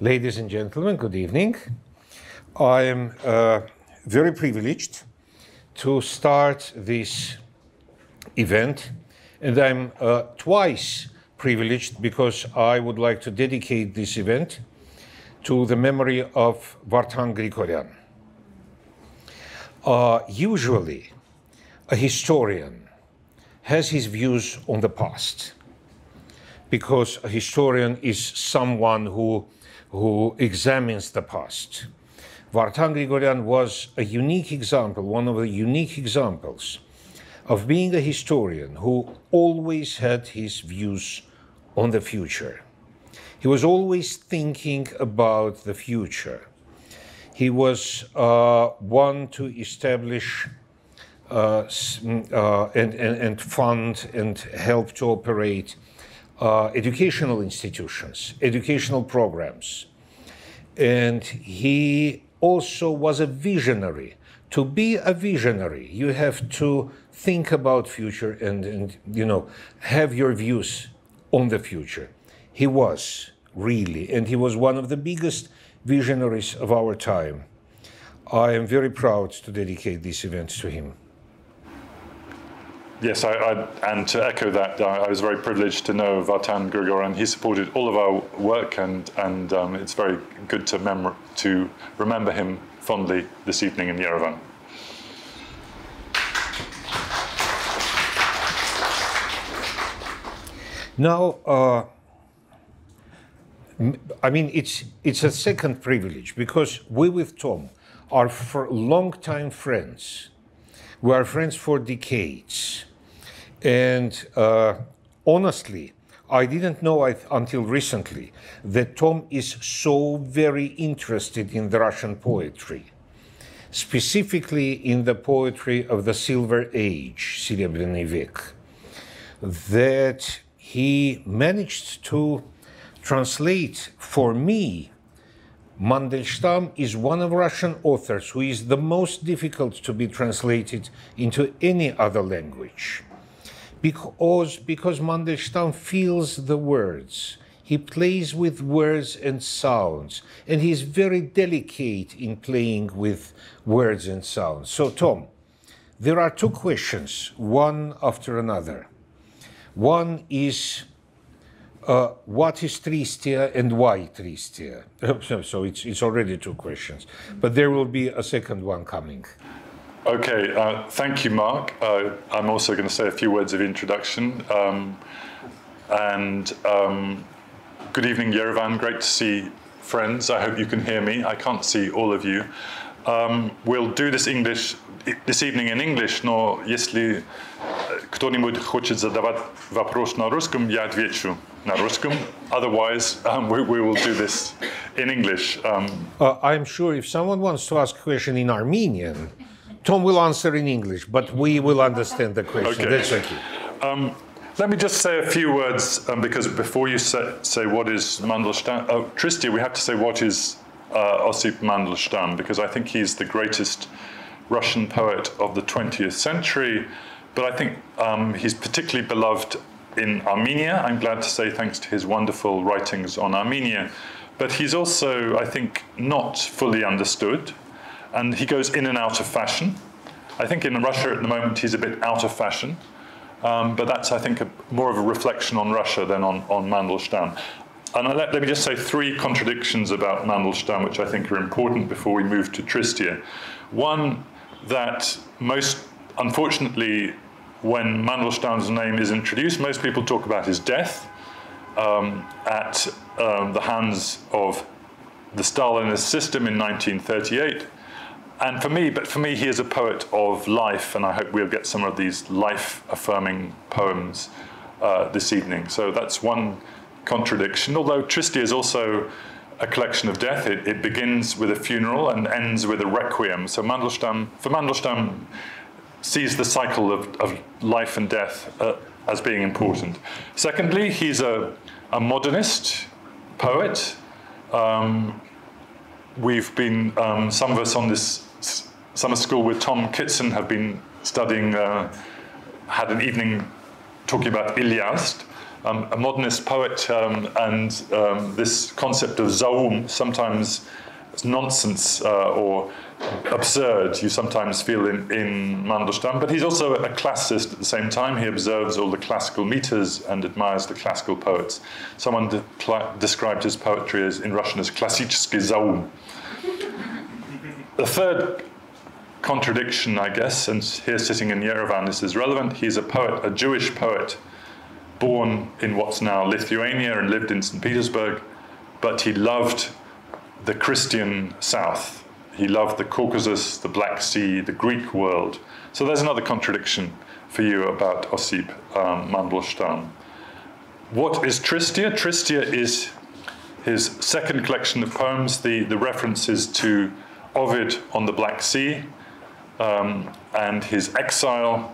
Ladies and gentlemen, good evening. I am very privileged to start this event, and I'm twice privileged because I would like to dedicate this event to the memory of Vartan Gregorian. Usually, a historian has his views on the past, because a historian is someone who examines the past. Vartan Gregorian was a unique example, one of the unique examples of being a historian who always had his views on the future. He was always thinking about the future. He was one to establish and fund and help to operate educational institutions, educational programs. And he also was a visionary. To be a visionary, you have to think about future and have your views on the future. He was really, and he was one of the biggest visionaries of our time. I am very proud to dedicate this event to him. Yes, and to echo that, I was very privileged to know Vartan Gregorian. He supported all of our work, and it's very good to remember him fondly this evening in Yerevan. Now, I mean, it's a second privilege because we with Tom are long-time friends. We are friends for decades. And honestly, I didn't know until recently that Tom is so very interested in the Russian poetry, specifically in the poetry of the Silver Age, Серебряный век, that he managed to translate for me. Mandelstam is one of Russian authors who is the most difficult to be translated into any other language. Because Mandelstam feels the words. He plays with words and sounds, and he's very delicate in playing with words and sounds. So, Tom, there are two questions, one after another. One is, what is Tristia and why Tristia? So it's already two questions, but there will be a second one coming. Okay, thank you, Mark. I'm also going to say a few words of introduction. Good evening, Yerevan. Great to see friends. I hope you can hear me. I can't see all of you. We'll do this evening in English, но если кто-нибудь хочет задавать вопрос на русском, я отвечу на русском. Otherwise, we will do this in English. I'm sure if someone wants to ask a question in Armenian, Tom will answer in English, but we will understand the question. Okay. That's okay. Let me just say a few words, because before you say what is Mandelstam, Tristia, we have to say what is Osip Mandelstam, because I think he's the greatest Russian poet of the 20th century, but I think he's particularly beloved in Armenia. I'm glad to say, thanks to his wonderful writings on Armenia. But he's also, I think, not fully understood, and he goes in and out of fashion. I think in Russia at the moment he's a bit out of fashion, but that's, I think, more of a reflection on Russia than on Mandelstam. And let me just say three contradictions about Mandelstam, which I think are important before we move to Tristia. One, that unfortunately, when Mandelstam's name is introduced, most people talk about his death at the hands of the Stalinist system in 1938. And for me, he is a poet of life, and I hope we'll get some of these life-affirming poems this evening. So that's one contradiction, although Tristia is also a collection of death. It begins with a funeral and ends with a requiem. So Mandelstam sees the cycle of life and death as being important. Secondly, he's a modernist poet. We've been, some of us on this summer school with Tom Kitson have been studying, had an evening talking about Ilyast. a modernist poet, and this concept of zaum, sometimes it's nonsense or absurd, you sometimes feel in Mandelstam, but he's also a classicist at the same time. He observes all the classical meters and admires the classical poets. Someone described his poetry as, in Russian, as classический zaum. The third contradiction, I guess, and here sitting in Yerevan, this is relevant. He's a poet, a Jewish poet, born in what's now Lithuania and lived in St. Petersburg, but he loved the Christian South. He loved the Caucasus, the Black Sea, the Greek world. So there's another contradiction for you about Osip Mandelstam. What is Tristia? Tristia is his second collection of poems. The references to Ovid on the Black Sea and his exile.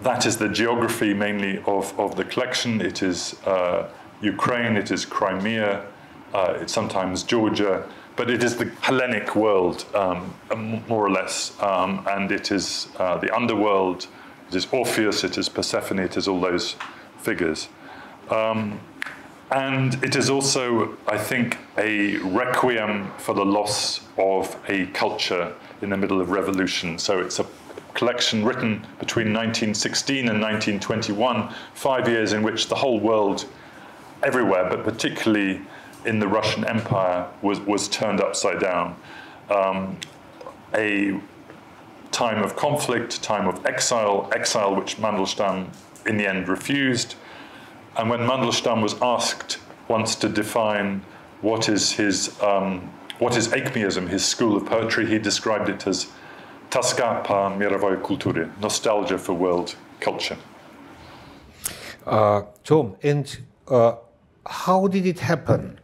That is the geography mainly of the collection. It is Ukraine, it is Crimea, it's sometimes Georgia, but it is the Hellenic world, more or less, and it is the underworld, it is Orpheus, it is Persephone, it is all those figures. And it is also, I think, a requiem for the loss of a culture in the middle of revolution. So it's a collection written between 1916 and 1921, 5 years in which the whole world, everywhere, but particularly in the Russian Empire, was turned upside down. A time of conflict, time of exile which Mandelstam in the end refused. And when Mandelstam was asked once to define what is Acmeism, his school of poetry, he described it as toska po mirovой kultuре, nostalgia for world culture. Tom, and how did it happen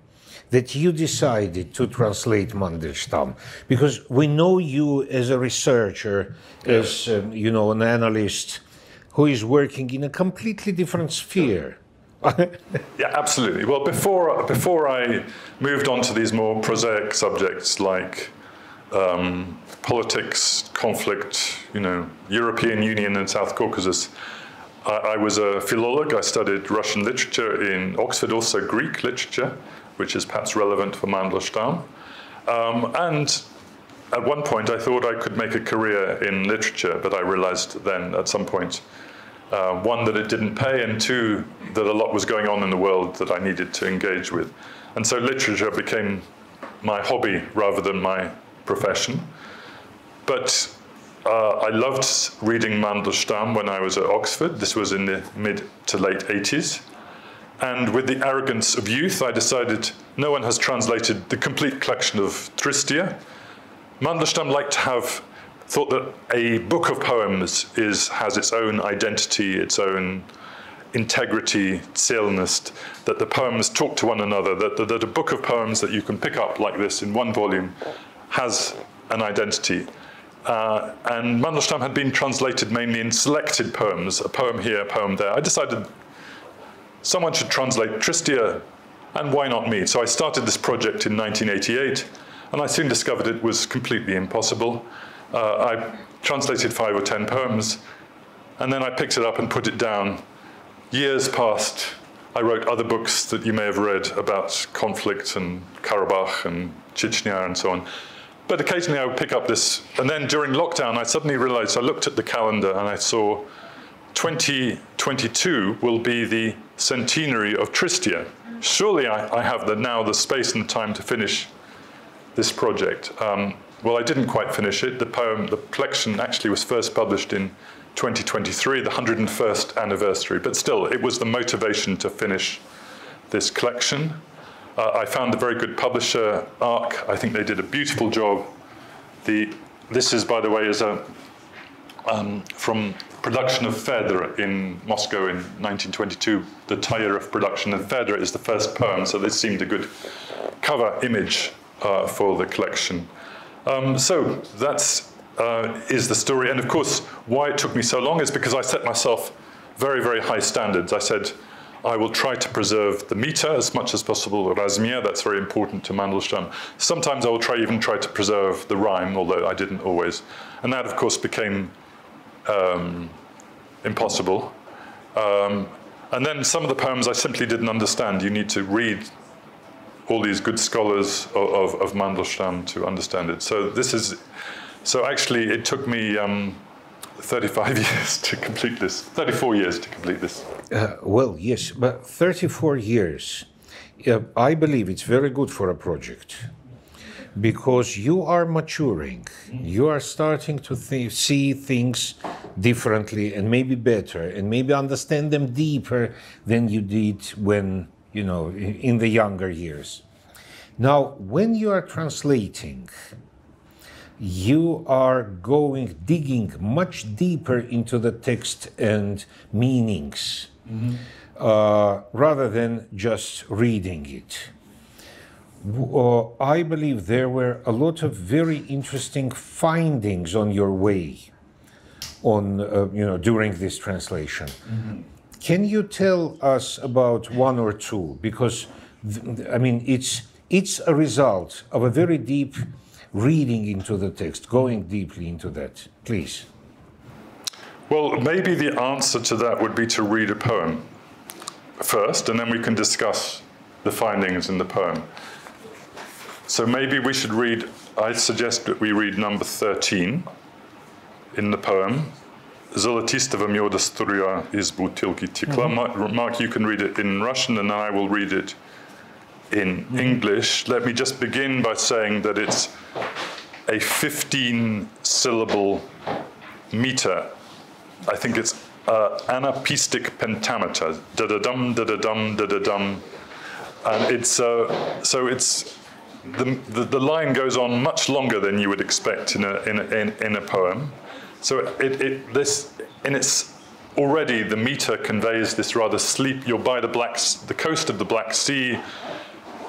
that you decided to translate Mandelstam? Because we know you as a researcher, as you know, an analyst who is working in a completely different sphere. Yeah, absolutely. Well, before I moved on to these more prosaic subjects like politics, conflict, you know, European Union and South Caucasus, I was a philolog. I studied Russian literature in Oxford, also Greek literature, which is perhaps relevant for Mandelstam. And at one point, I thought I could make a career in literature, but I realized then at some point, one, that it didn't pay, and two, that a lot was going on in the world that I needed to engage with. And so literature became my hobby rather than my profession. But I loved reading Mandelstam when I was at Oxford. This was in the mid to late 80s. And with the arrogance of youth, I decided no one has translated the complete collection of Tristia. Mandelstam thought that a book of poems has its own identity, its own integrity, cellness, that the poems talk to one another, that a book of poems that you can pick up like this in one volume has an identity. And Mandelstam had been translated mainly in selected poems, a poem here, a poem there. I decided someone should translate Tristia, and why not me? So I started this project in 1988, and I soon discovered it was completely impossible. I translated 5 or 10 poems, and then I picked it up and put it down. Years passed. I wrote other books that you may have read about conflict and Karabakh and Chechnya and so on. But occasionally I would pick up this, and then during lockdown I suddenly realized, I looked at the calendar and I saw 2022 will be the centenary of Tristia. Surely I have now the space and the time to finish this project. Well, I didn't quite finish it. The collection actually was first published in 2023, the 101st anniversary, but still, it was the motivation to finish this collection. I found a very good publisher, ARC. I think they did a beautiful job. This is, by the way, from production of Fedra in Moscow in 1922, the tire of production, and Fedra is the first poem, so this seemed a good cover image for the collection. So that is the story. And of course, why it took me so long is because I set myself very, very high standards. I said, I will try to preserve the meter as much as possible, razmir, that's very important to Mandelstam. Sometimes I will even try to preserve the rhyme, although I didn't always. And that, of course, became impossible. And And then some of the poems I simply didn't understand. You need to read all these good scholars of Mandelstam to understand it. So actually it took me 35 years to complete this, 34 years to complete this. Well, yes, but 34 years, I believe it's very good for a project because you are maturing, you are starting to see things differently and maybe better and maybe understand them deeper than you did when, you know, in the younger years. Now, when you are translating, you are digging much deeper into the text and meanings rather than just reading it. I believe there were a lot of very interesting findings on your way during this translation. Can you tell us about one or two? Because I mean, it's a result of a very deep reading into the text, going deeply into that. Please. Well, maybe the answer to that would be to read a poem first, and then we can discuss the findings in the poem. So maybe we should read, I suggest that we read number 13 in the poem. Zolotistava myoda struya iz butilki tikla. Mark, you can read it in Russian, and I will read it in English. Let me just begin by saying that it's a 15-syllable meter. I think it's anapistic pentameter. Da-da-dum, da-da-dum, da-da-dum. And it's, so it's, the line goes on much longer than you would expect in a poem. So already the meter conveys this rather sleep. You're by the coast of the Black Sea.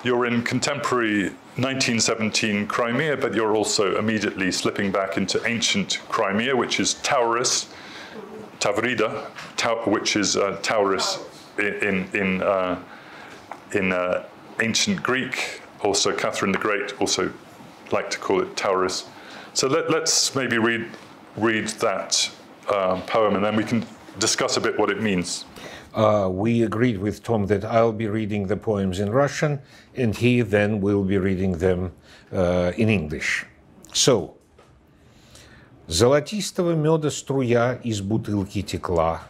You're in contemporary 1917 Crimea, but you're also immediately slipping back into ancient Crimea, which is Taurus, Tavrida, which is Taurus in ancient Greek. Also, Catherine the Great also liked to call it Taurus. So let's maybe read that poem, and then we can discuss a bit what it means. We agreed with Tom that I'll be reading the poems in Russian, and he then will be reading them in English. So, золотистого меда струя из бутылки текла,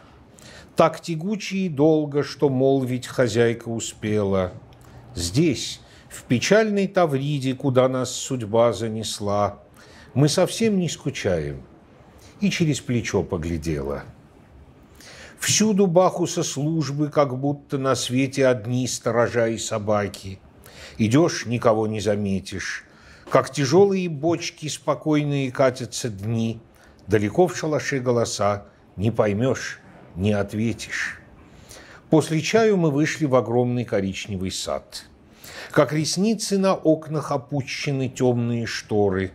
так тягуче и долго, что молвить хозяйка успела. Здесь, в печальной Тавриде, куда нас судьба занесла, мы совсем не скучаем, и через плечо поглядела. Всюду Бахуса службы, как будто на свете одни сторожа и собаки. Идешь, никого не заметишь, как тяжелые бочки спокойные катятся дни. Далеко в шалаше голоса, не поймешь, не ответишь. После чаю мы вышли в огромный коричневый сад. Как ресницы на окнах опущены темные шторы.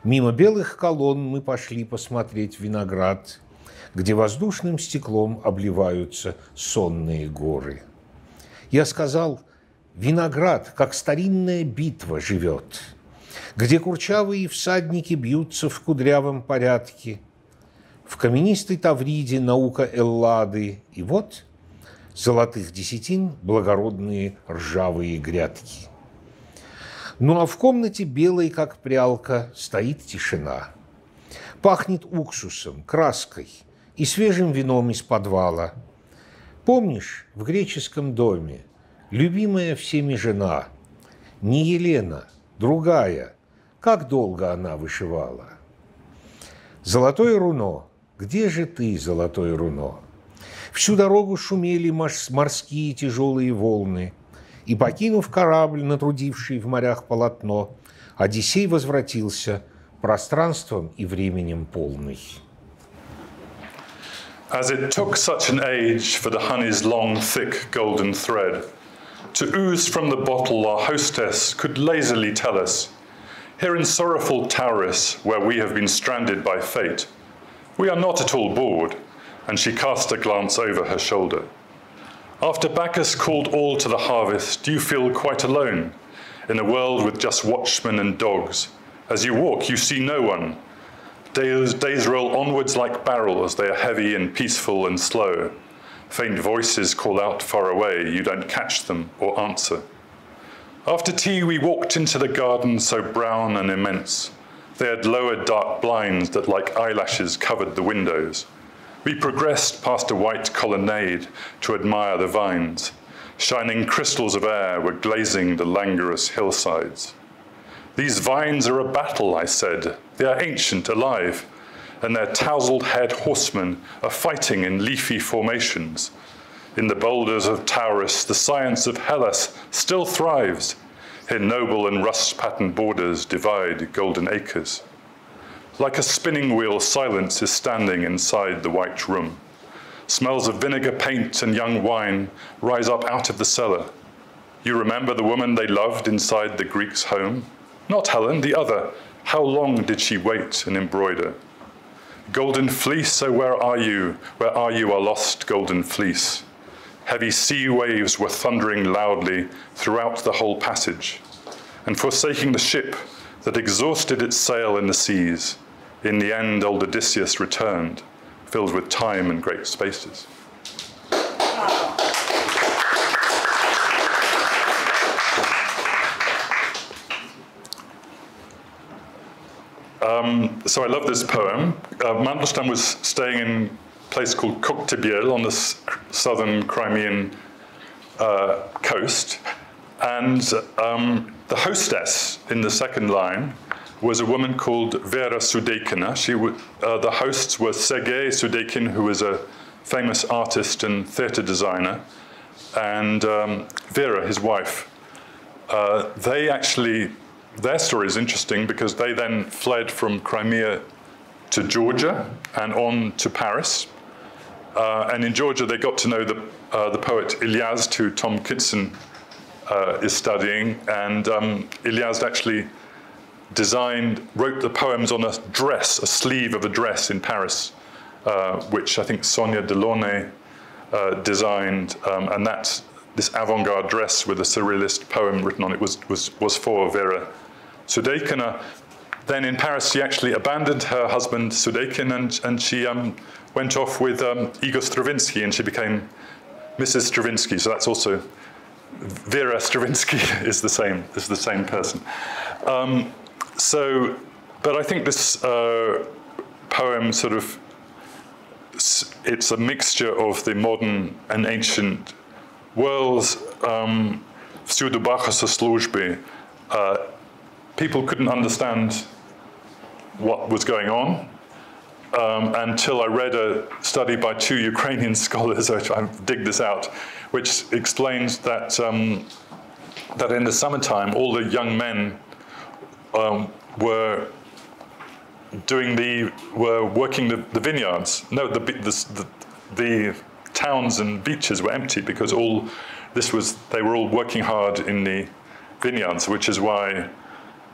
Мимо белых колонн мы пошли посмотреть виноград, где воздушным стеклом обливаются сонные горы. Я сказал, виноград, как старинная битва, живет, где курчавые всадники бьются в кудрявом порядке, в каменистой Тавриде наука Эллады, и вот золотых десятин благородные ржавые грядки. Ну а в комнате белой, как прялка, стоит тишина. Пахнет уксусом, краской и свежим вином из подвала. Помнишь, в греческом доме любимая всеми жена, не Елена, другая, как долго она вышивала. Золотое руно, где же ты, золотое руно? Всю дорогу шумели морские тяжелые волны, и, покинув корабль, натрудивший в морях полотно, Одиссей возвратился пространством и временем полный. As it took such an age for the honey's long, thick, golden thread to ooze from the bottle, our hostess could lazily tell us, here in sorrowful Taurus, where we have been stranded by fate, we are not at all bored, and she cast a glance over her shoulder. After Bacchus called all to the harvest, do you feel quite alone in a world with just watchmen and dogs? As you walk, you see no one. Days roll onwards like barrels, they are heavy and peaceful and slow. Faint voices call out far away, you don't catch them or answer. After tea, we walked into the garden so brown and immense. They had lowered dark blinds that like eyelashes covered the windows. We progressed past a white colonnade to admire the vines. Shining crystals of air were glazing the languorous hillsides. These vines are a battle, I said. They are ancient, alive, and their tousled head horsemen are fighting in leafy formations. In the boulders of Taurus, the science of Hellas still thrives. Here noble and rust-patterned borders divide golden acres. Like a spinning wheel, silence is standing inside the white room. Smells of vinegar, paint, and young wine rise up out of the cellar. You remember the woman they loved inside the Greek's home? Not Helen, the other. How long did she wait and embroider? Golden fleece, oh, where are you? Where are you, our lost golden fleece? Heavy sea waves were thundering loudly throughout the whole passage, and forsaking the ship that exhausted its sail in the seas, in the end old Odysseus returned, filled with time and great spaces. So I love this poem. Mandelstam was staying in a place called Koktebel on the southern Crimean coast. And the hostess in the second line was a woman called Vera Sudekina. The hosts were Sergei Sudekin, who was a famous artist and theater designer, and Vera, his wife. Their story is interesting because they then fled from Crimea to Georgia and on to Paris. And in Georgia, they got to know the poet Ilyazd, who Tom Kitson is studying. And Ilyazd actually wrote the poems on a dress, a sleeve of a dress in Paris, which I think Sonia Delaunay designed. And this avant-garde dress with a surrealist poem written on it was for Vera Sudekina. Then in Paris, she actually abandoned her husband Sudekin, and she went off with Igor Stravinsky, and she became Mrs. Stravinsky. So that's also Vera Stravinsky is the same person. But I think this poem it's a mixture of the modern and ancient worlds. Всюду Баха со службы. People couldn't understand what was going on until I read a study by two Ukrainian scholars, which I dig this out, which explains that that in the summertime, all the young men were working the vineyards. No, the towns and beaches were empty because they were all working hard in the vineyards, which is why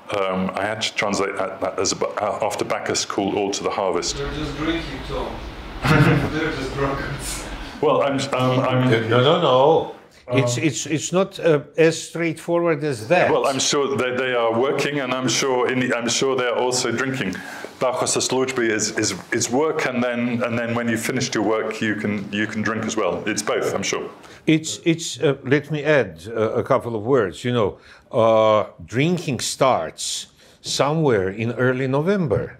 I had to translate that as after Bacchus called all to the harvest. They're just drinking, Tom. They're just drunkards. Well, I'm No. It's not as straightforward as that. Well, I'm sure they are working, and I'm sure they are also drinking. Bacchus slujby is work, and then when you finished your work, you can drink as well. It's both, I'm sure. It's let me add a couple of words. Drinking starts somewhere in early November,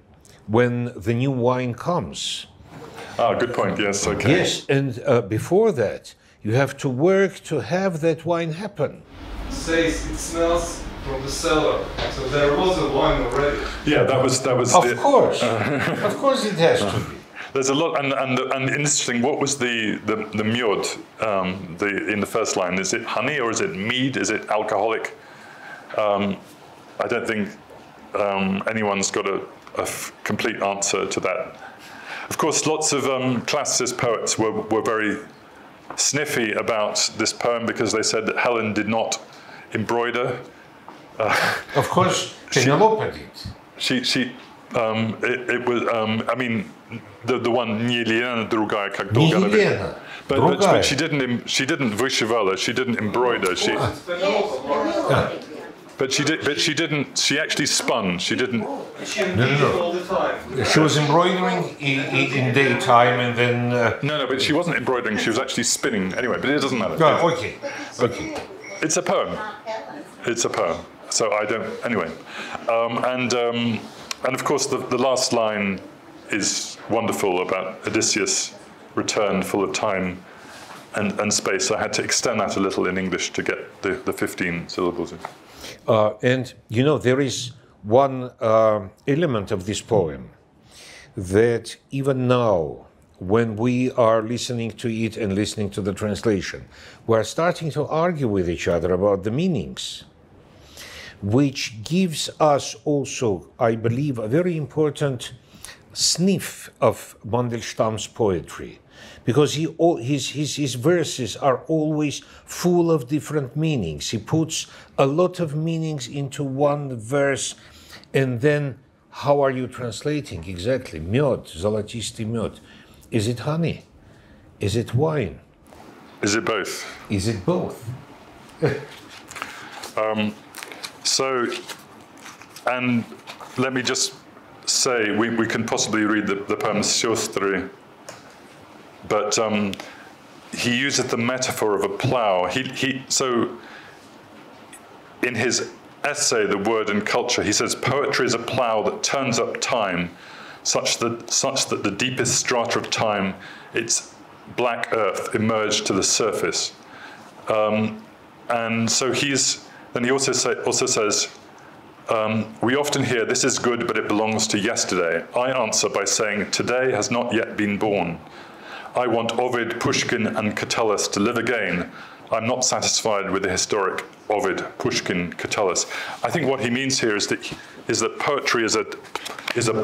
when the new wine comes. Good point. Yes. Okay. Yes, and before that, you have to work to have that wine happen. It says it smells from the cellar, so there was a wine already. Yeah, that was. Of course, of course, it has to be. There's a lot, and interesting. What was the myod in the first line? Is it honey or is it mead? Is it alcoholic? I don't think anyone's got a complete answer to that. Of course, lots of classicist poets were very sniffy about this poem because they said that Helen did not embroider. Of course, Penelope did. It was. I mean, the one не Елена, другая как Не долго. Елена, But she didn't вышивала. She didn't embroider. But she did. But she didn't. She actually spun. She didn't. She embroidered all the time. She was embroidering in daytime and then... No, but she wasn't embroidering. She was actually spinning. Anyway, but it doesn't matter. Oh, okay. It's a poem. It's a poem. So I don't. Anyway, and of course the last line is wonderful about Odysseus returned full of time and space. I had to extend that a little in English to get the 15 syllables in. And you know, there is one element of this poem that even now, when we are listening to it and listening to the translation, we are starting to argue with each other about the meanings, which gives us also, I believe, a very important sniff of Mandelstam's poetry, because his verses are always full of different meanings. He puts a lot of meanings into one verse, and then how are you translating exactly? Мед, золотистый мед. Is it honey? Is it wine? Is it both? Is it both? So, and let me just say, we can possibly read the poem Siostry, but he uses the metaphor of a plow. So in his essay, The Word and Culture, he says, poetry is a plow that turns up time, such that the deepest strata of time, its black earth, emerged to the surface. And so then he also says, we often hear, this is good, but it belongs to yesterday. I answer by saying, today has not yet been born. I want Ovid, Pushkin, and Catullus to live again. I'm not satisfied with the historic Ovid, Pushkin, Catullus. I think what he means here is that poetry is a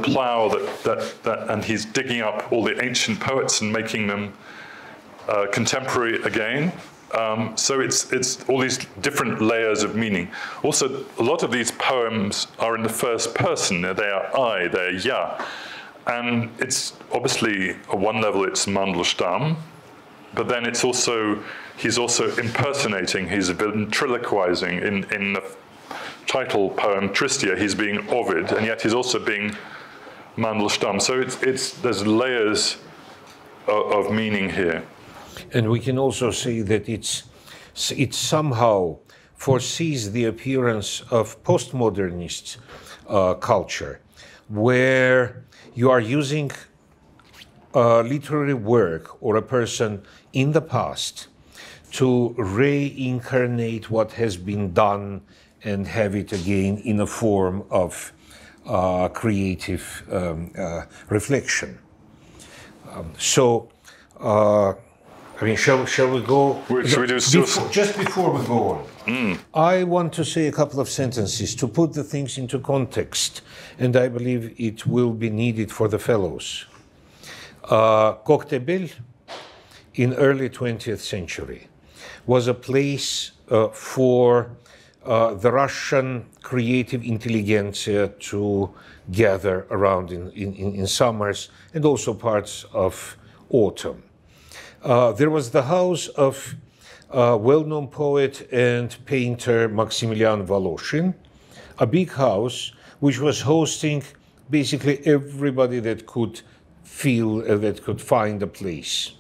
plow that and he's digging up all the ancient poets and making them contemporary again. So it's all these different layers of meaning. Also, a lot of these poems are in the first person. They are I, they're ya. And it's obviously, at one level, it's Mandelstam, but then he's also impersonating, he's ventriloquizing. In the title poem, Tristia, he's being Ovid, and yet he's also being Mandelstam. So there's layers of meaning here. And we can also say that it somehow foresees the appearance of postmodernist culture, where you are using a literary work or a person in the past to reincarnate what has been done and have it again in a form of creative reflection. I mean, shall we go? Should we do just before we go on, I want to say a couple of sentences to put the things into context, and I believe it will be needed for the fellows. Koktebel, in early 20th century, was a place for the Russian creative intelligentsia to gather around in summers and also parts of autumn. There was the house of well-known poet and painter Maximilian Voloshin, a big house which was hosting basically everybody that could find a place.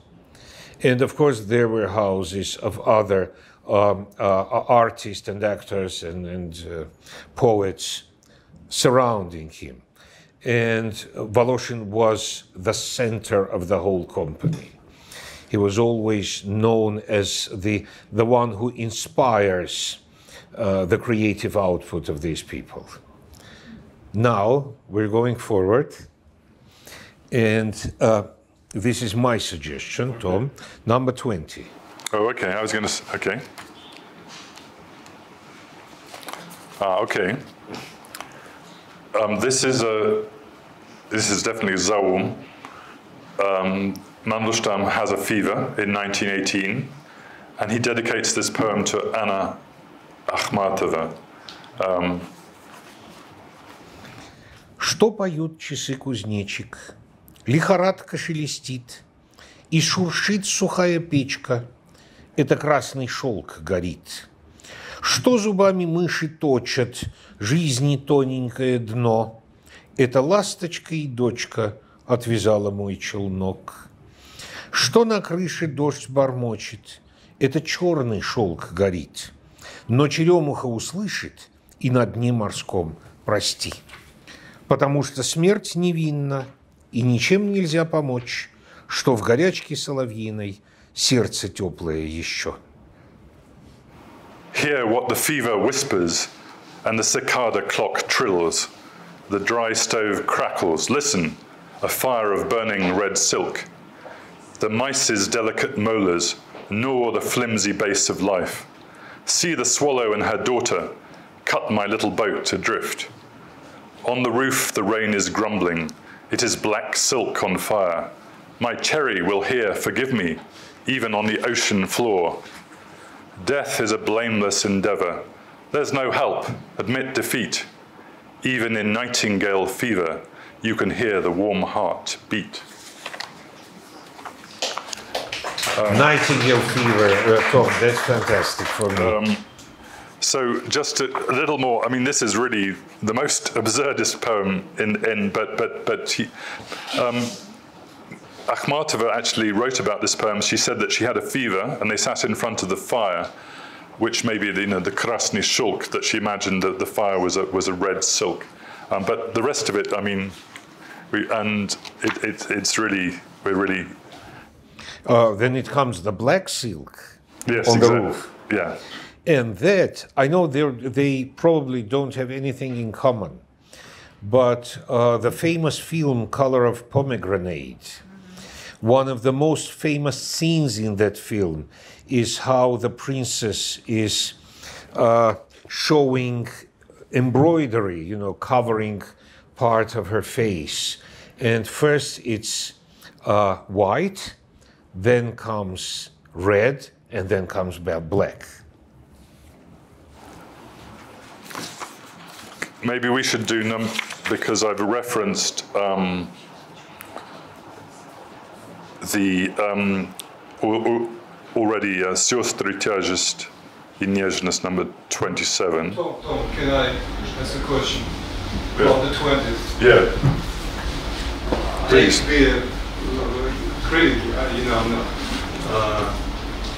And of course, there were houses of other artists and actors and poets surrounding him. And Voloshin was the center of the whole company. He was always known as the one who inspires the creative output of these people. Now we're going forward, and this is my suggestion, Tom, number 20. Oh, okay. I was going to. Okay. Okay. This is definitely Zaum. Mandelstam has a fever in 1918, and he dedicates this poem to Anna Akhmatova. Что поют часы кузнечик? Лихорадка шелестит, и шуршит сухая печка. Это красный шелк горит. Что зубами мыши точат, жизни тоненькое дно? Это ласточка и дочка отвязала мой челнок. Что на крыше дождь бормочет? Это черный шелк горит. Но черемуха услышит и на дне морском прости. Потому что смерть невинна, и ничем нельзя помочь, что в горячке соловьиной сердце теплое еще. Hear what the fever whispers and the cicada clock trills. The dry stove crackles. Listen, a fire of burning red silk. The mice's delicate molars gnaw the flimsy base of life. See the swallow and her daughter cut my little boat adrift. On the roof the rain is grumbling. It is black silk on fire. My cherry will here forgive me, even on the ocean floor. Death is a blameless endeavour. There's no help. Admit defeat. Even in nightingale fever, you can hear the warm heart beat. Nightingale fever, Tom, that's fantastic for me. So just a little more. I mean, this is really the most absurdist poem but he, Akhmatova actually wrote about this poem. She said that she had a fever and they sat in front of the fire, which maybe the krasny shulk, that she imagined that the fire was a red silk. But the rest of it, I mean, it's really, we're really. Then it comes the black silk yes, on exactly. the roof. Yeah. And that, I know they probably don't have anything in common, but the famous film Color of Pomegranate, one of the most famous scenes in that film is how the princess is showing embroidery, you know, covering part of her face. And first it's white, then comes red, and then comes black. Maybe we should do because I've referenced already Сёстры тяжесть и нежность number 27. Tom, can I ask a question about the 20th? Yeah. Please. Be critic,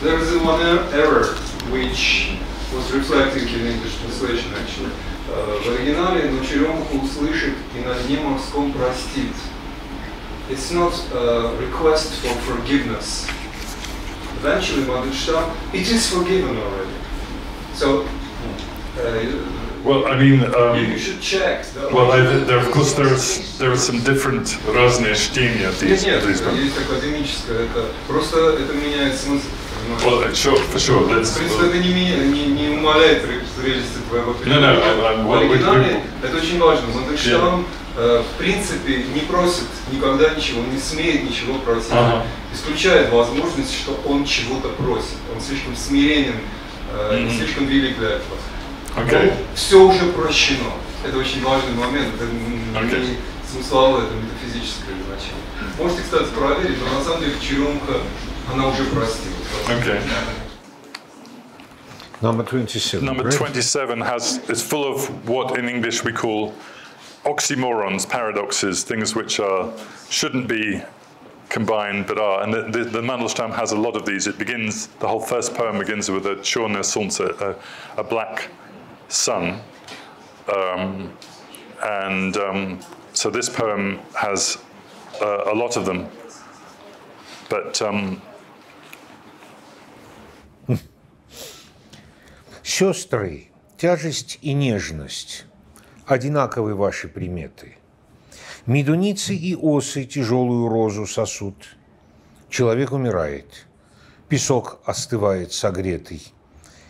there is one error which was reflecting in English translation actually. В оригинале «но черемуха услышит и на дне морском простит». It's not a request for forgiveness. Eventually, Mandelstam, it is forgiven already. So, well, I mean, you should check. Well, of course, there are some different разные чтения. Нет, есть академическое. Это просто это меняет смысл. Well, sure, for sure. В принципе, это не умаляет зрелости твоего перевода. В оригинале это очень важно. Мандельштам, в принципе, не просит никогда ничего, он не смеет ничего просить. Исключает возможность, что он чего-то просит. Он слишком смиренен, слишком велик для этого. Okay. Все уже прощено. Это очень важный момент. Это не смысловое, это метафизическое значение. Можете, кстати, проверить, но на самом деле черемуха, она уже простила. Okay. Number 27. Number 27 is full of what in English we call oxymorons, paradoxes, things which shouldn't be combined but are. And the Mandelstam has a lot of these. The whole first poem begins with a черное солнце, a black sun. So this poem has a lot of them. But Сестры, тяжесть и нежность – одинаковы ваши приметы. Медуницы и осы тяжелую розу сосут. Человек умирает, песок остывает согретый,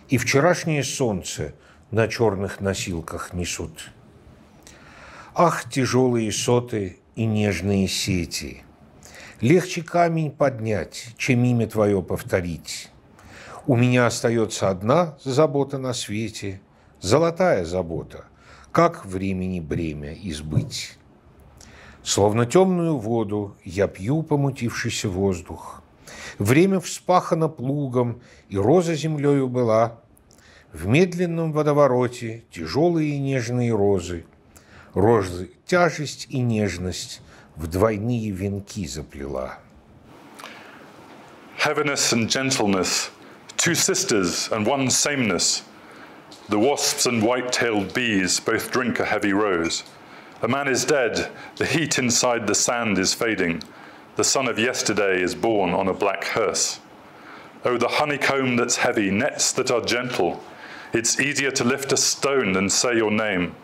и вчерашнее солнце на черных носилках несут. Ах, тяжелые соты и нежные сети! Легче камень поднять, чем имя твое повторить. У меня остается одна забота на свете, золотая забота, как времени бремя избыть. Словно темную воду я пью помутившийся воздух. Время вспахано плугом, и роза землею была. В медленном водовороте тяжелые и нежные розы, розы тяжесть и нежность в двойные венки заплела. Heaviness and gentleness, two sisters and one sameness. The wasps and white-tailed bees both drink a heavy rose. A man is dead, the heat inside the sand is fading. The son of yesterday is born on a black hearse. Oh, the honeycomb that's heavy, nets that are gentle. It's easier to lift a stone than say your name.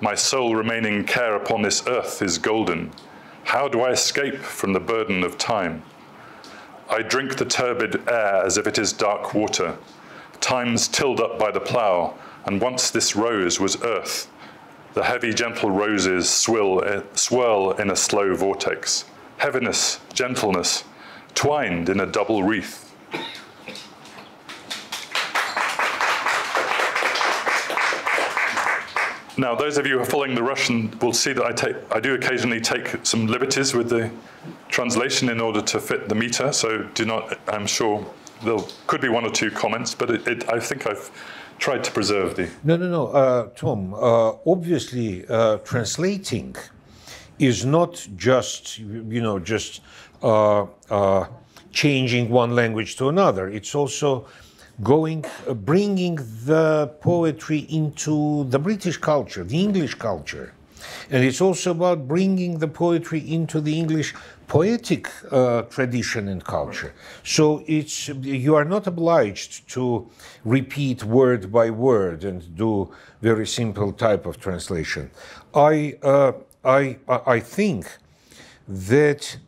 My sole remaining care upon this earth is golden. How do I escape from the burden of time? I drink the turbid air as if it is dark water. Time's tilled up by the plough, and once this rose was earth. The heavy, gentle roses swirl in a slow vortex. Heaviness, gentleness, twined in a double wreath. Now, those of you who are following the Russian will see that I do occasionally take some liberties with the translation in order to fit the meter, so do not, I'm sure there could be one or two comments, but I think I've tried to preserve the... No, Tom, obviously translating is not just, changing one language to another. It's also bringing the poetry into the British culture, the English culture. And it's also about bringing the poetry into the English poetic tradition and culture. So you are not obliged to repeat word by word and do very simple type of translation. I think that,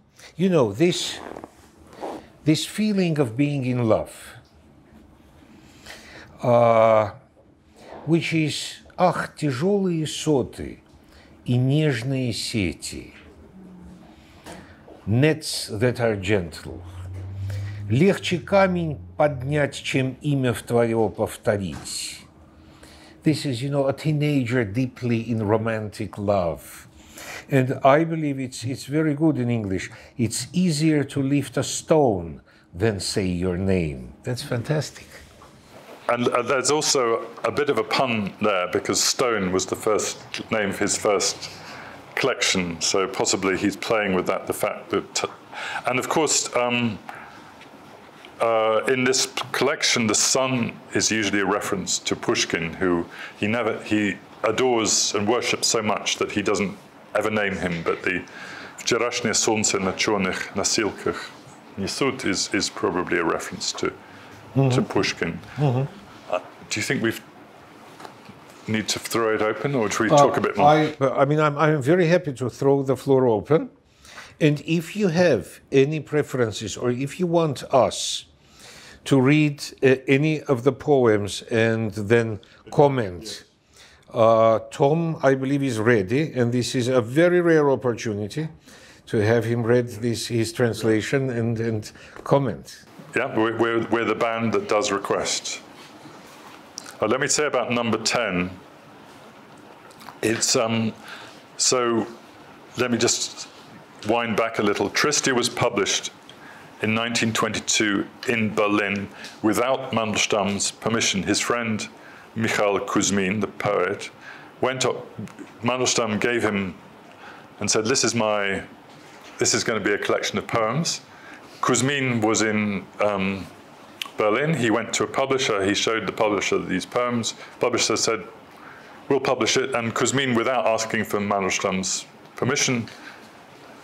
this feeling of being in love, which is «Ах, тяжелые соты и нежные сети, nets that are gentle, легче камень поднять, чем имя твое повторить». This is, a teenager deeply in romantic love. And I believe it's very good in English. It's easier to lift a stone than say your name. That's fantastic. And there's also a bit of a pun there, because Stone was the first name of his first collection, so possibly he's playing with that, the fact that... and of course, in this collection, the sun is usually a reference to Pushkin, who he adores and worships so much that he doesn't ever name him, but the «Вчерашнее солнце на черных носилках несут» is probably a reference to Pushkin. Do you think we need to throw it open, or do we talk a bit more? I'm very happy to throw the floor open. And if you have any preferences, or if you want us to read any of the poems and then comment, Tom, I believe, is ready, and this is a very rare opportunity to have him read his translation and comment. Yeah, we're the band that does request. Let me say about number 10. It's so let me just wind back a little. Tristia was published in 1922 in Berlin without Mandelstam's permission. His friend Mikhail Kuzmin, the poet, went up. Mandelstam gave him and said, "This is going to be a collection of poems." Kuzmin was in Berlin. He went to a publisher. He showed the publisher these poems. Publisher said, "We'll publish it." And Kuzmin, without asking for Mandelstam's permission,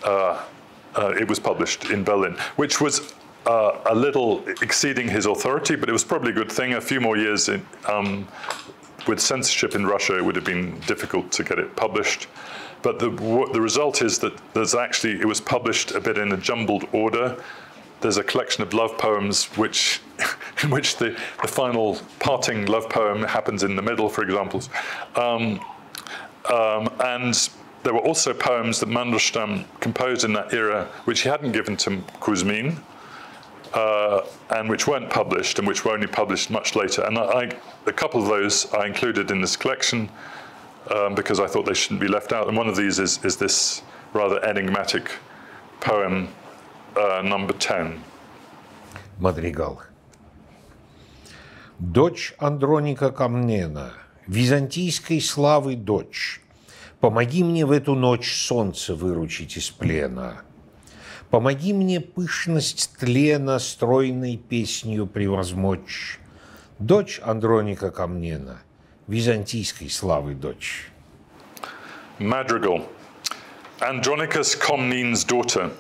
it was published in Berlin, which was a little exceeding his authority, but it was probably a good thing. A few more years with censorship in Russia, it would have been difficult to get it published. But the result is that it was published a bit in a jumbled order. There's a collection of love poems in which the final parting love poem happens in the middle, for example. And there were also poems that Mandelstam composed in that era, which he hadn't given to Kuzmin, and which weren't published, and which were only published much later. And a couple of those I included in this collection because I thought they shouldn't be left out. And one of these is this rather enigmatic poem, number 10. Madrigal. Дочь Андроника Камнена, византийской славы дочь, помоги мне в эту ночь солнце выручить из плена. Помоги мне пышность тлена стройной песнью превозмочь. Дочь Андроника Камнена, византийской славы дочь. Madrigal. Andronicus Comnene's daughter,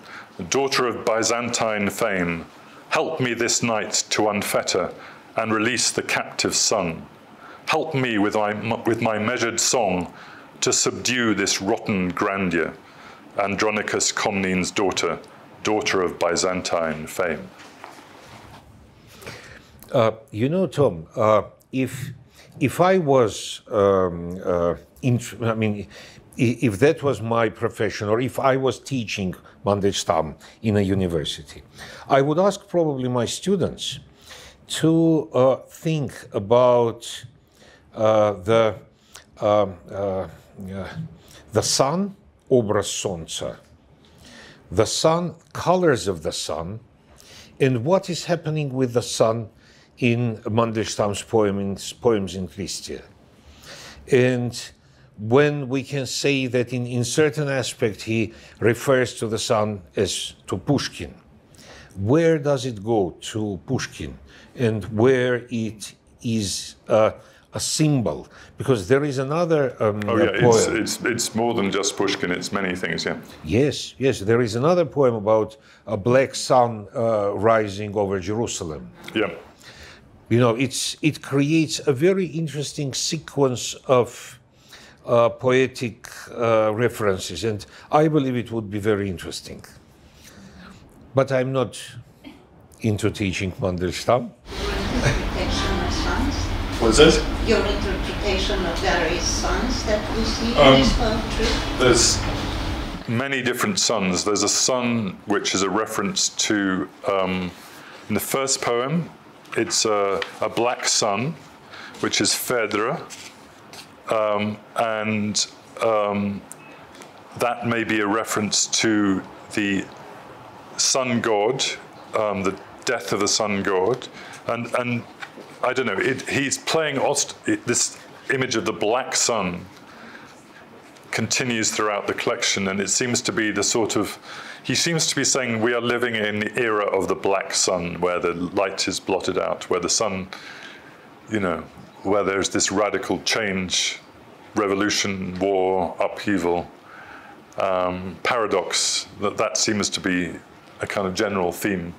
daughter of Byzantine fame, help me this night to unfetter and release the captive son. Help me with my measured song to subdue this rotten grandeur. Andronicus Comnene's daughter, daughter of Byzantine fame. You know, Tom, if I was, if that was my profession, or if I was teaching Mandelstam in a university, I would ask probably my students to think about the sun, образ солнца, the sun, colors of the sun, and what is happening with the sun in Mandelstam's poems in Tristia. And when we can say that in certain aspect he refers to the sun as to Pushkin, where does it go to Pushkin and where it is a symbol? Because there is another poem. It's more than just Pushkin, it's many things, yeah. Yes, there is another poem about a black sun rising over Jerusalem. Yeah. You know, it creates a very interesting sequence of poetic references, and I believe it would be very interesting. But I'm not into teaching Mandelstam. What is it? Your interpretation of various suns that we see in this poetry? There's many different suns. There's a sun which is a reference to, in the first poem, it's a black sun, which is Phaedra, and that may be a reference to the sun god, the death of the sun god, and I don't know, he's playing this image of the black sun continues throughout the collection, and it seems to be the sort of, he seems to be saying we are living in the era of the black sun, where the light is blotted out, where the sun, you know, where there's this radical change, revolution, war, upheaval, paradox, that seems to be a kind of general theme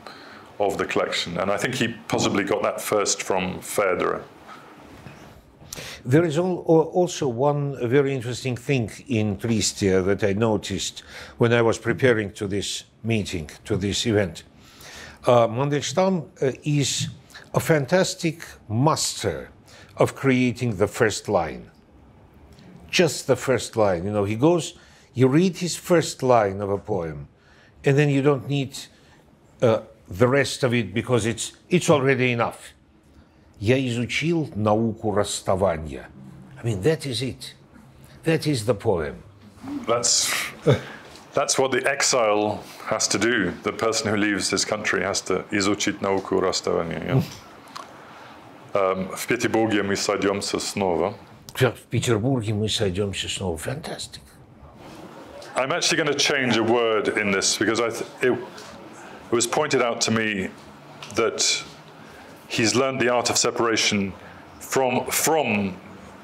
of the collection. And I think he possibly got that first from Phaedra. There is also one very interesting thing in Tristia that I noticed when I was preparing to this meeting, to this event. Mandelstam is a fantastic master of creating the first line. Just the first line. You know, he goes, you read his first line of a poem, and then you don't need the rest of it because it's already enough. Я изучил науку расставания. I mean, that is it. That is the poem. That's what the exile has to do. The person who leaves his country has to изучить науку расставания. В Петербурге мы сойдемся снова. В Петербурге мы сойдемся снова. Fantastic. I'm actually going to change a word in this because it was pointed out to me that he's learned the art of separation from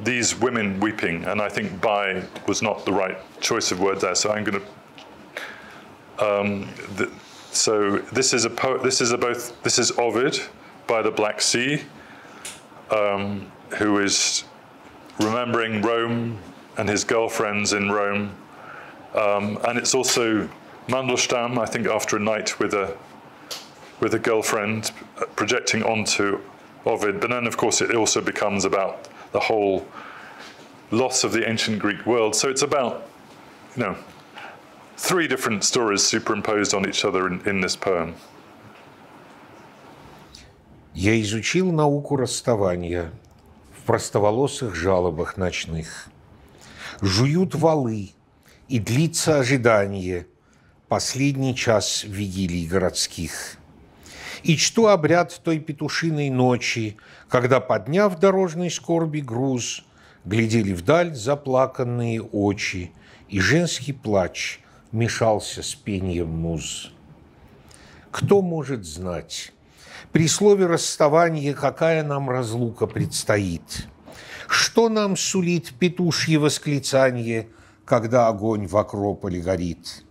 these women weeping, and I think "by" was not the right choice of word there. So I'm going to. So this is this is Ovid by the Black Sea, who is remembering Rome and his girlfriends in Rome, and it's also Mandelstam, I think, after a night with a girlfriend, projecting onto Ovid. But then, of course, it also becomes about the whole loss of the ancient Greek world. So it's about, you know, three different stories superimposed on each other in this poem. Я изучил науку расставания в простоволосых жалобах ночных. Жуют валы, и длится ожидание, последний час вигилий городских. И чту обряд той петушиной ночи, когда, подняв дорожной скорби груз, глядели вдаль заплаканные очи, и женский плач мешался с пением муз. Кто может знать, при слове расставания, какая нам разлука предстоит? Что нам сулит петушье восклицание, когда огонь в акрополе горит?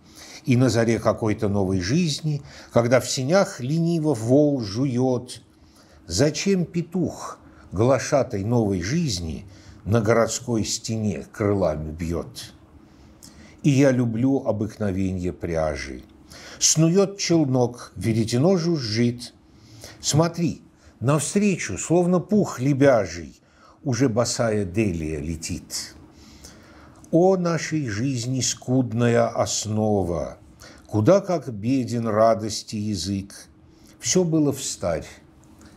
И на заре какой-то новой жизни, когда в сенях лениво вол жует, зачем петух глашатой новой жизни на городской стене крылами бьет? И я люблю обыкновенье пряжи. Снует челнок, веретено жужжит. Смотри, навстречу, словно пух лебяжий, уже босая Делия летит. О нашей жизни скудная основа, куда как беден радости язык. Все было встарь,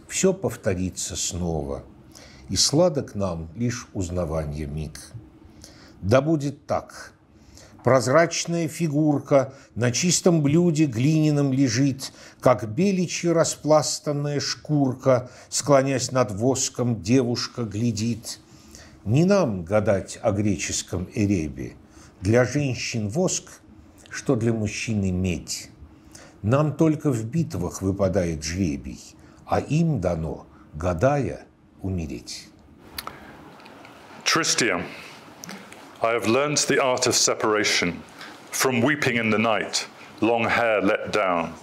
все повторится снова, и сладок нам лишь узнавание миг. Да будет так. Прозрачная фигурка на чистом блюде глиняном лежит, как беличья распластанная шкурка, склонясь над воском, девушка глядит. Не нам гадать о греческом Эребе. Для женщин воск, что для мужчины медь. Нам только в битвах выпадает жребий, а им дано, гадая, умереть. Tristia, I have learned the art of separation. From weeping in the night, long hair let down.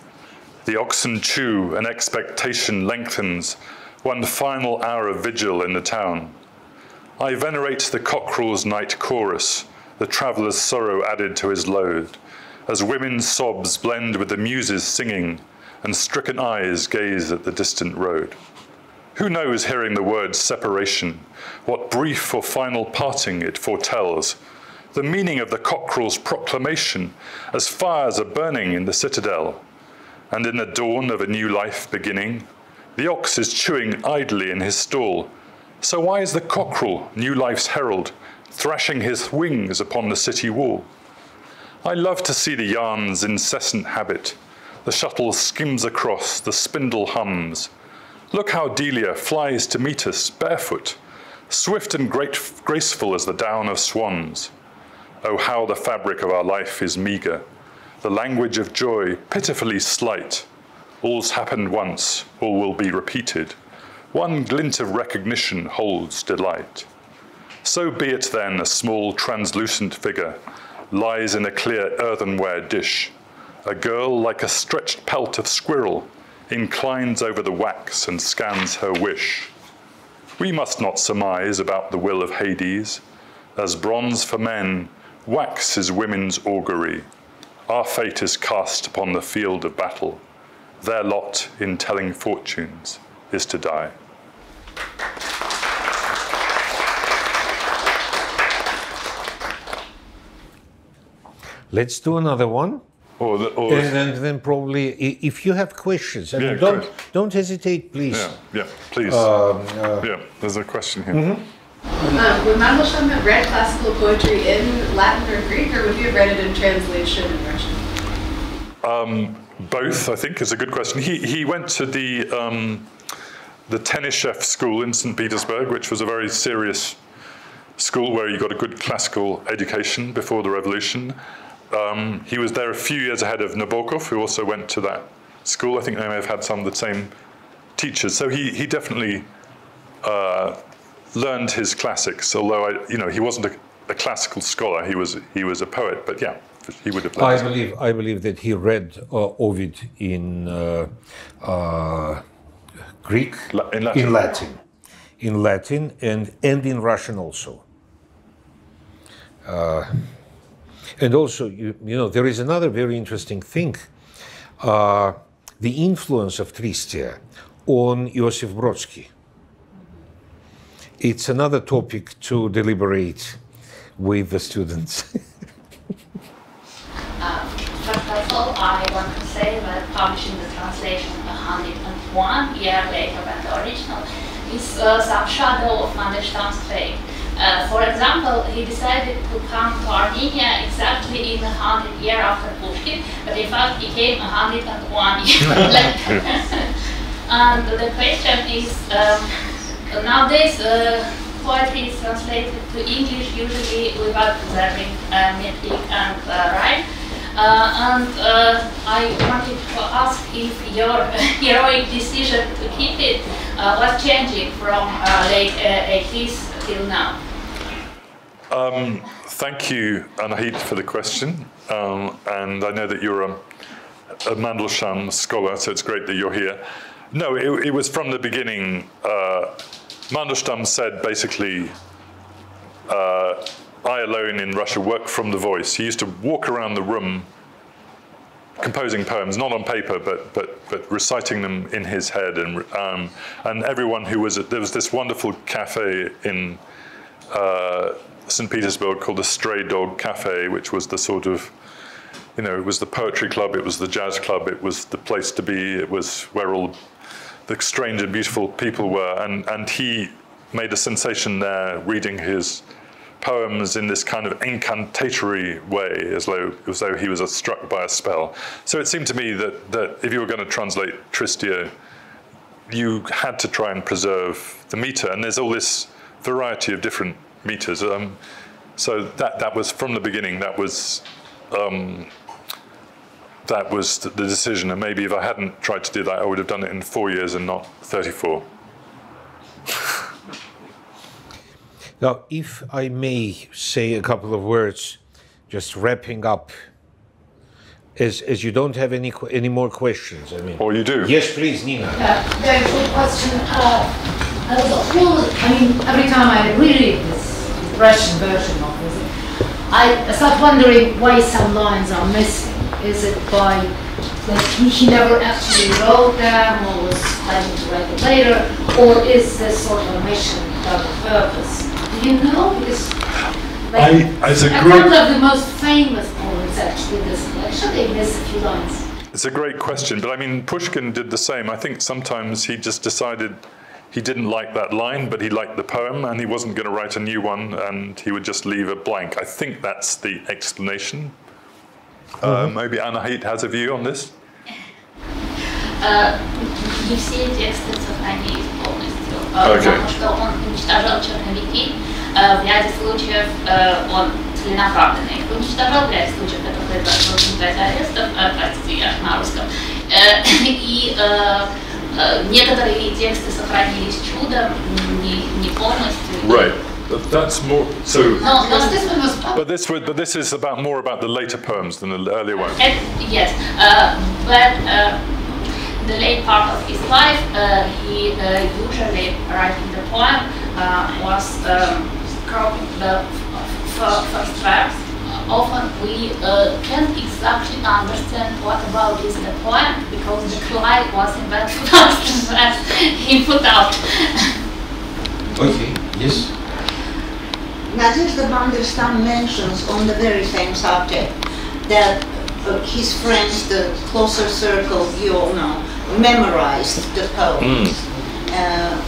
The oxen chew and expectation lengthens, one final hour of vigil in the town. I venerate the cockerel's night chorus, the traveller's sorrow added to his load, as women's sobs blend with the muses singing, and stricken eyes gaze at the distant road. Who knows, hearing the word separation, what brief or final parting it foretells, the meaning of the cockerel's proclamation as fires are burning in the citadel, and in the dawn of a new life beginning, the ox is chewing idly in his stall. So why is the cockerel, new life's herald, thrashing his wings upon the city wall? I love to see the yarn's incessant habit. The shuttle skims across, the spindle hums. Look how Delia flies to meet us barefoot, swift and graceful as the down of swans. Oh, how the fabric of our life is meagre, the language of joy pitifully slight. All's happened once, all will be repeated. One glint of recognition holds delight. So be it then, a small translucent figure lies in a clear earthenware dish. A girl like a stretched pelt of squirrel inclines over the wax and scans her wish. We must not surmise about the will of Hades. As bronze for men, wax is women's augury. Our fate is cast upon the field of battle. Their lot in telling fortunes is to die. Let's do another one. And then probably, if you have questions, I mean, don't hesitate, please. Yeah, please. Yeah, there's a question here. Mm-hmm. Would Mandelstam have read classical poetry in Latin or Greek, or would you have read it in translation in Russian? Both, I think, is a good question. He went to the Tenishev school in St. Petersburg, which was a very serious school where you got a good classical education before the revolution. He was there a few years ahead of Nabokov, who also went to that school. I think they may have had some of the same teachers. So he definitely learned his classics, although he wasn't a classical scholar. He was a poet, but yeah, he would have learned. I believe that he read Ovid in Greek, in Latin, and in Russian also. And also, there is another very interesting thing, the influence of Tristia on Josip Brodsky. It's another topic to deliberate with the students. First of all, I want to say that publishing the translation 101 year later than the original is some shadow of Mandelstam's fate. For example, he decided to come to Armenia exactly in 100 years after Pushkin, but in fact he came 101 years later. And the question is, nowadays poetry is translated to English usually without observing metric and rhyme. I wanted to ask if your heroic decision to keep it was changing from late 80s till now. Thank you, Anahit, for the question. And I know that you're a Mandelstam scholar, so it's great that you're here. No, it was from the beginning. Mandelstam said basically, I alone in Russia work from the voice. He used to walk around the room composing poems, not on paper, but reciting them in his head. And everyone who was there was this wonderful cafe in St. Petersburg called the Stray Dog Cafe, which was the sort of, you know, it was the poetry club, it was the jazz club, it was the place to be, it was where all the strange and beautiful people were. And he made a sensation there reading his poems in this kind of incantatory way, as though he was struck by a spell. So it seemed to me that if you were going to translate Tristia, you had to try and preserve the meter, and there's all this variety of different meters. So that was from the beginning. That was the decision, and maybe if I hadn't tried to do that, I would have done it in 4 years and not 34. Now, if I may say a couple of words, just wrapping up, as you don't have any more questions, I mean. Or you do? Yes, please, Nina. Very good question. Every time I reread this Russian version of it, I start wondering why some lines are missing. Is it by that he never actually wrote them, or was planning to write it later, or is this sort of a mission done on purpose? Do you know? Because a couple of the most famous poets actually in this collection, they miss a few lines. It's a great question, but I mean, Pushkin did the same. I think sometimes he just decided he didn't like that line, but he liked the poem, and he wasn't going to write a new one, and he would just leave a blank. I think that's the explanation. Maybe Anahit has a view on this? Не все тексты сохранились полностью, потому что он уничтожал черновики. В ряде случаев он целенаправленно их уничтожал, в ряде случаев это произошло в результате арестов, простите, я на русском. И некоторые тексты сохранились чудом, не полностью. Right. That's more so. No, this one was. But this is more about the later poems than the earlier ones. Yes, but the late part of his life, he usually writing the poem was cropping the first verse. Often we can't exactly understand what about is the poem because the cry was in that first verse he put out. Okay. Yes. Nadezhda Mandelstam mentions on the very same subject that his friends, the closer circle, you all know, memorized the poems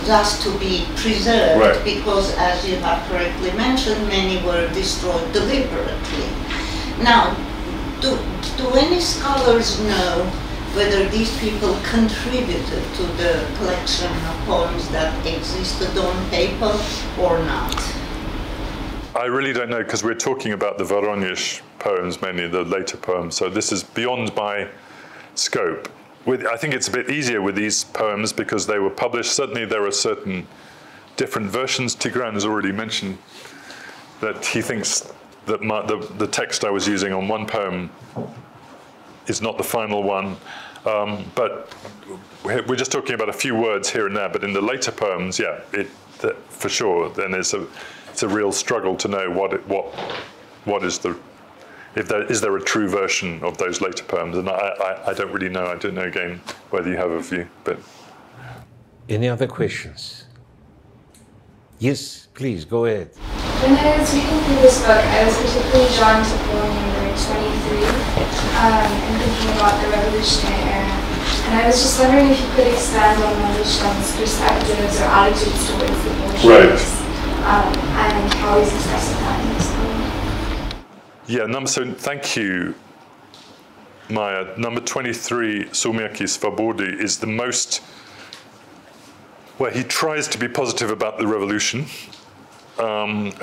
just to be preserved, right. Because, as you have correctly mentioned, many were destroyed deliberately. Now, do any scholars know whether these people contributed to the collection of poems that existed on paper or not? I really don't know, because we're talking about the Voronezh poems, mainly the later poems, so this is beyond my scope. I think it's a bit easier with these poems because they were published. Certainly there are certain different versions. Tigran has already mentioned that he thinks that the text I was using on one poem is not the final one, but we're just talking about a few words here and there, but in the later poems, yeah, for sure, then it's a real struggle to know what is the, is there a true version of those later poems, and I don't really know. I don't know again whether you have a view, but. Any other questions? Yes, please, go ahead. When I was reading through this book, I was particularly drawn to poem number 23 and thinking about the revolutionary era. And I was just wondering if you could expand on Mandelstam's perspectives or attitudes towards the Bolsheviks, and how he's expressing that in his poem. Yeah, so thank you, Maya. Number 23, Sumiaki Svobody, is the most where he tries to be positive about the revolution, but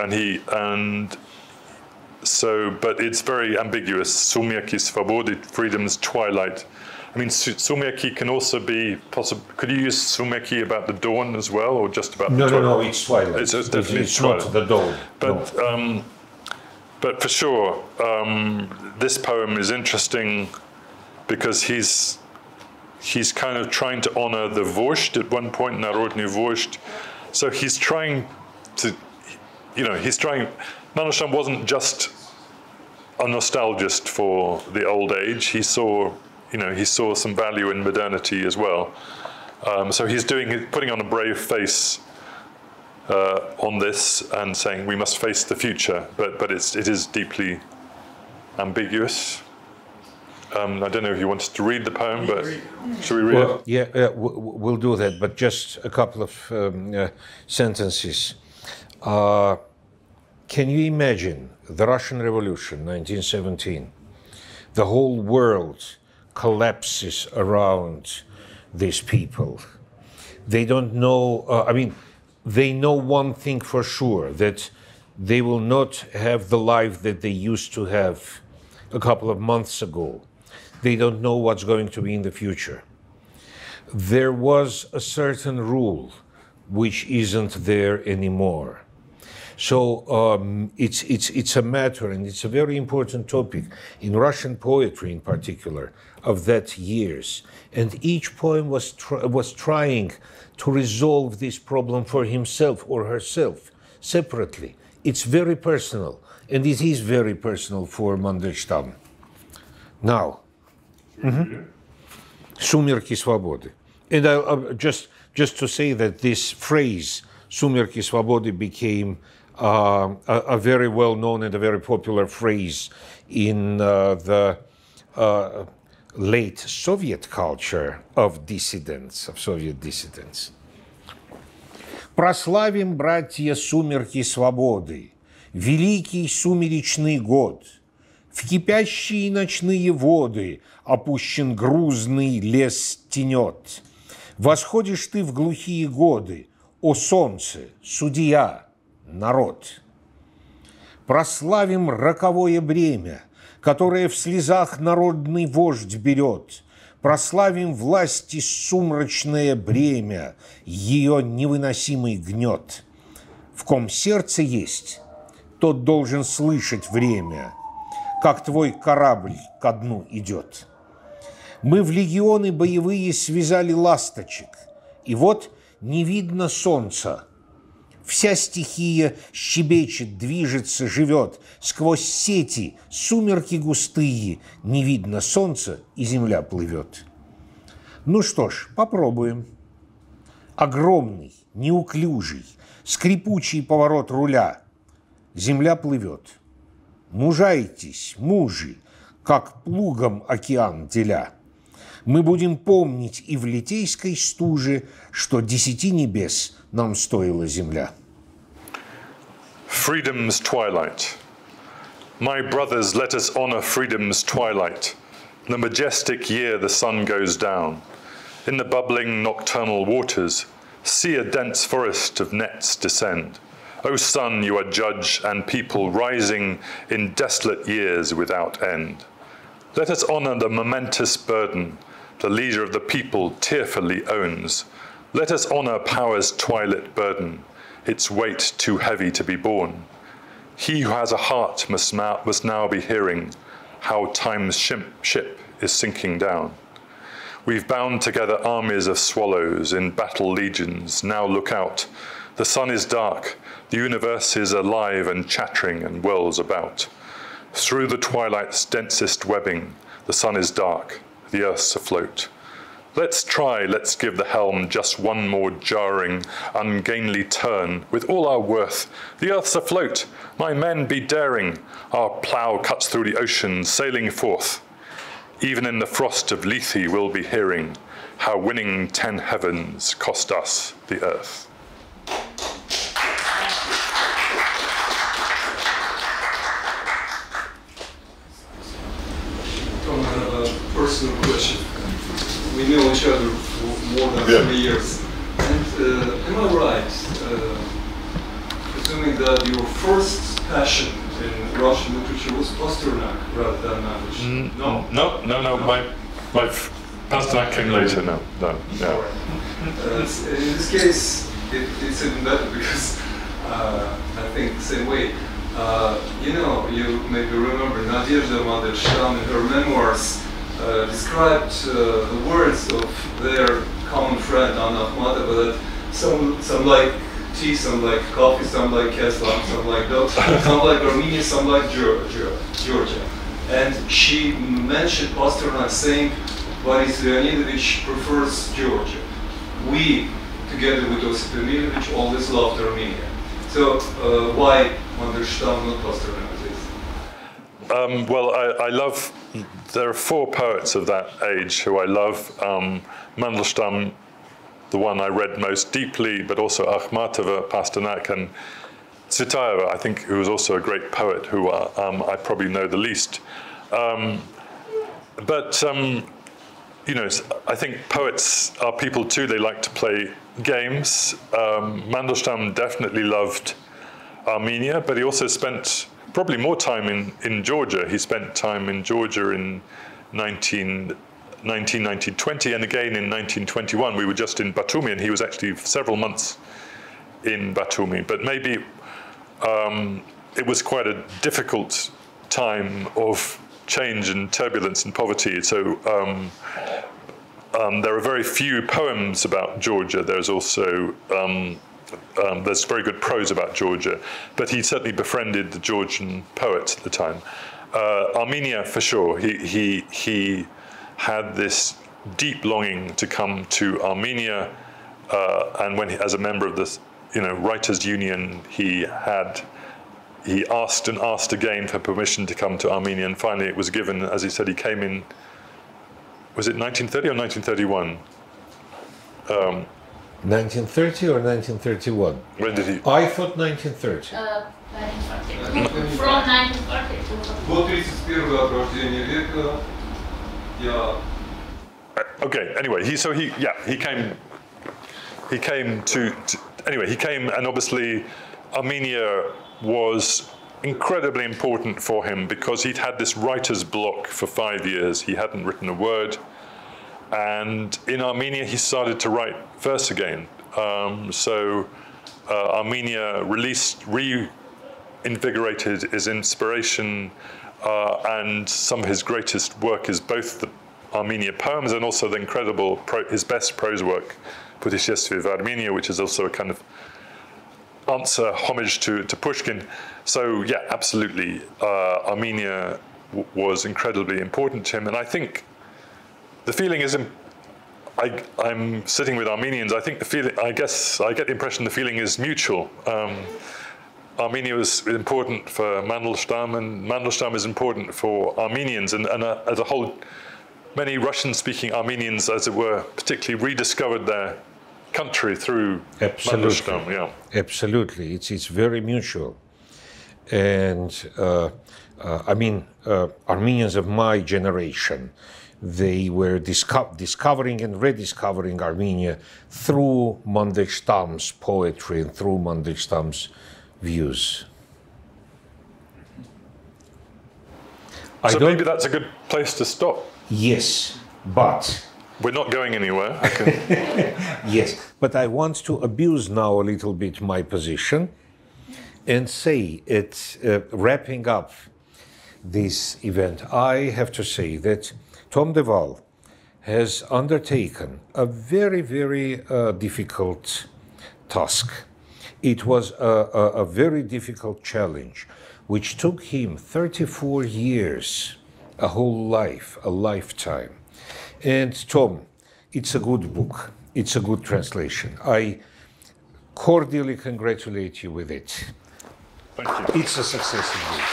it's very ambiguous. Sumjaki svobody, freedom's twilight. I mean, Sumjaki can also be possible. Could you use Sumjaki about the dawn as well, or just about the twilight? No, it's twilight. It's definitely it's twilight. Not the dawn. But no. But for sure, this poem is interesting because he's kind of trying to honor the vozhd at one point, Narodny vozhd. So he's trying to, Mandelstam wasn't just a nostalgist for the old age. He saw some value in modernity as well. So he's putting on a brave face on this and saying we must face the future, but it is deeply ambiguous. I don't know if you wanted to read the poem, but should we read it? Yeah, we'll do that, but just a couple of sentences. Can you imagine the Russian Revolution, 1917? The whole world collapses around these people. They don't know, they know one thing for sure, that they will not have the life that they used to have a couple of months ago. They don't know what's going to be in the future. There was a certain rule which isn't there anymore. So it's a matter, and it's a very important topic in Russian poetry in particular of that years. And each poem was trying to resolve this problem for himself or herself separately. It's very personal, and it is very personal for Mandelstam. Now, Сумерки свободы. And just to say that this phrase, Сумерки свободы, became a very well-known and a very popular phrase in the late Soviet culture of dissidents, of Soviet dissidents. Прославим, братья, сумерки свободы, великий сумеречный год. В кипящие ночные воды опущен грузный лес тенет. Восходишь ты в глухие годы, о солнце, судья, народ. Прославим роковое бремя, которое в слезах народный вождь берет. Прославим власти сумрачное бремя, ее невыносимый гнет. В ком сердце есть, тот должен слышать время, как твой корабль ко дну идет. Мы в легионы боевые связали ласточек, и вот не видно солнца. Вся стихия щебечет, движется, живет. Сквозь сети, сумерки густые, не видно солнца, и земля плывет. Ну что ж, попробуем. Огромный, неуклюжий, скрипучий поворот руля. Земля плывет. Мужайтесь, мужи, как плугом океан деля. Мы будем помнить и в литейской стуже, что 10 небес нам стоила земля. Freedom's twilight. My brothers, let us honor freedom's twilight. In the majestic year the sun goes down. In the bubbling nocturnal waters, see a dense forest of nets descend. O sun, you are judge and people rising in desolate years without end. Let us honor the momentous burden the leader of the people tearfully owns. Let us honor power's twilight burden, its weight too heavy to be borne. He who has a heart must now be hearing how time's ship is sinking down. We've bound together armies of swallows in battle legions. Now look out. The sun is dark. The universe is alive and chattering and whirls about. Through the twilight's densest webbing, the sun is dark. The earth's afloat. Let's give the helm just one more jarring, ungainly turn. With all our worth, the earth's afloat. My men, be daring. Our plough cuts through the ocean, sailing forth. Even in the frost of Lethe we'll be hearing how winning 10 heavens cost us the earth. Personal question. We know each other for more than 3 years, and that your first passion in Russian literature was Pasternak rather than Mandelstam. No. My Pasternak came later. No. In this case, it's even better because I think the same way. You maybe remember Nadezhda Mandelstam in her memoirs described the words of their common friend Anna Akhmatova that some like tea, some like coffee, some like Keslam, some like dogs, some like Armenia, some like Georgia. And she mentioned Pasternak saying Boris Leonidovich prefers Georgia. We, together with Osip Mandelstam, always loved Armenia. So why Mandelstam, not Pasternak? Well, I love, there are four poets of that age who I love. Mandelstam, the one I read most deeply, but also Akhmatova, Pasternak, and Tsvetaeva, I think, who was also a great poet, who I probably know the least. I think poets are people too. They like to play games. Mandelstam definitely loved Armenia, but he also spent probably more time in Georgia. He spent time in Georgia in 1920 and again in 1921. We were just in Batumi, and he was actually several months in Batumi. But maybe it was quite a difficult time of change and turbulence and poverty. So there are very few poems about Georgia. There's also there's very good prose about Georgia, but he certainly befriended the Georgian poets at the time. Armenia, for sure, he had this deep longing to come to Armenia, and when as a member of the Writers' Union, he asked and asked again for permission to come to Armenia, and finally it was given. As he said, he came in, was it 1930 or 1931? 1930 or 1931? When did he? I thought 1930. 1940. From 1940. Okay. Anyway, he came, and obviously Armenia was incredibly important for him because he'd had this writer's block for 5 years. He hadn't written a word. And in Armenia, he started to write verse again. Armenia reinvigorated his inspiration, and some of his greatest work is both the Armenia poems and also the incredible, his best prose work, Puteshestvie v Armenia, which is also a kind of answer, homage to Pushkin. So yeah, absolutely, Armenia was incredibly important to him. And I think the feeling is, I'm sitting with Armenians, I think the feeling, I guess, I get the impression the feeling is mutual. Armenia was important for Mandelstam, and Mandelstam is important for Armenians, and as a whole, many Russian-speaking Armenians, as it were, particularly rediscovered their country through Mandelstam. Yeah. Absolutely, it's very mutual. And Armenians of my generation, they were discovering and rediscovering Armenia through Mandelstam's poetry and through Mandelstam's views. So maybe that's a good place to stop. Yes, but we're not going anywhere. Yes, but I want to abuse now a little bit my position and say it's wrapping up this event. I have to say that Tom de Waal has undertaken a very, very difficult task. It was a very difficult challenge, which took him 34 years, a whole life, a lifetime. And Tom, it's a good book. It's a good translation. I cordially congratulate you with it. Thank you. It's a success indeed.